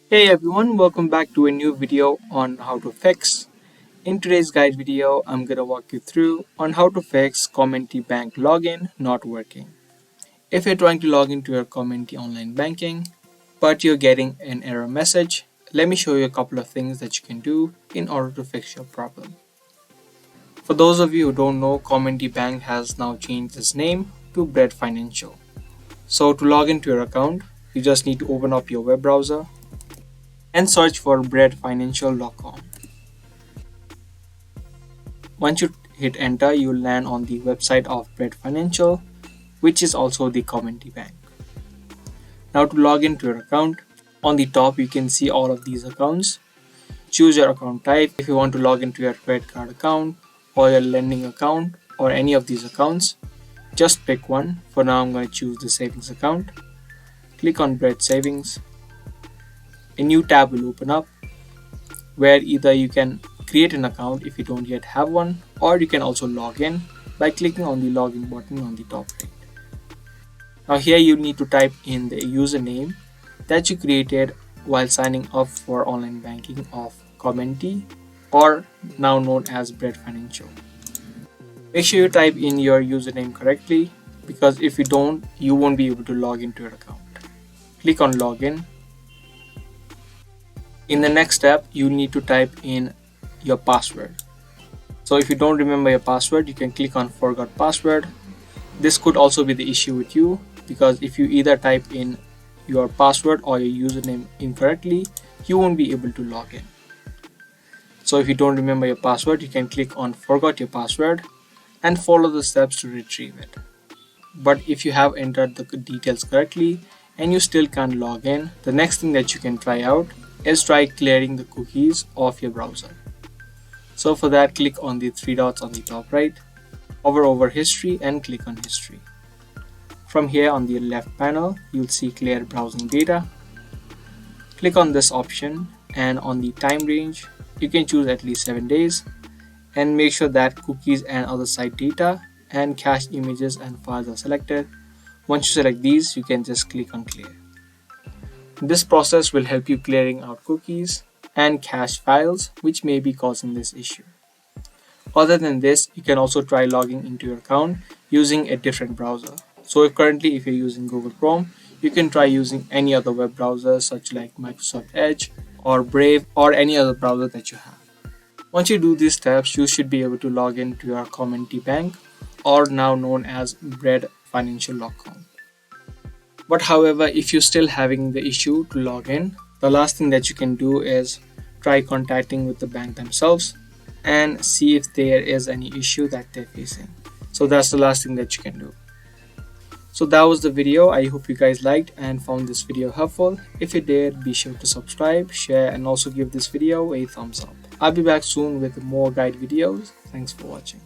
Hey everyone, welcome back to a new video on how to fix. In today's guide video, I'm gonna walk you through on how to fix Comenity Bank login not working. If you're trying to log into your Comenity online banking, but you're getting an error message, let me show you a couple of things that you can do in order to fix your problem. For those of you who don't know, Comenity Bank has now changed its name to Bread Financial. So to log into your account, you just need to open up your web browser and search for breadfinancial.com. Once you hit enter, you'll land on the website of Bread Financial, which is also the Comenity Bank. Now to log into your account, on the top you can see all of these accounts. Choose your account type. If you want to log into your credit card account or your lending account or any of these accounts, just pick one. For now I'm going to choose the savings account. Click on Bread Savings. A new tab will open up where either you can create an account if you don't yet have one, or you can also log in by clicking on the login button on the top right. Now here you need to type in the username that you created while signing up for online banking of Comenity, or now known as Bread Financial. Make sure you type in your username correctly, because if you don't, you won't be able to log into your account. Click on login. In the next step, you need to type in your password. So if you don't remember your password, you can click on forgot password. This could also be the issue with you, because if you either type in your password or your username incorrectly, you won't be able to log in. So if you don't remember your password, you can click on forgot your password and follow the steps to retrieve it. But if you have entered the details correctly and you still can't log in, the next thing that you can try out is try clearing the cookies of your browser. So for that, click on the three dots on the top right, hover over history and click on history. From here on the left panel, you'll see clear browsing data. Click on this option, and on the time range, you can choose at least 7 days and make sure that cookies and other site data and cached images and files are selected. Once you select these, you can just click on clear. This process will help you clearing out cookies and cached files which may be causing this issue. Other than this, you can also try logging into your account using a different browser. So if you're using Google Chrome, you can try using any other web browser such like Microsoft Edge or Brave or any other browser that you have. Once you do these steps, you should be able to log into your Comenity Bank, or now known as breadfinancial.com. But however, if you're still having the issue to log in, the last thing that you can do is try contacting with the bank themselves and see if there is any issue that they're facing. So that's the last thing that you can do. So that was the video. I hope you guys liked and found this video helpful. If you did, be sure to subscribe, share, and also give this video a thumbs up. I'll be back soon with more guide videos. Thanks for watching.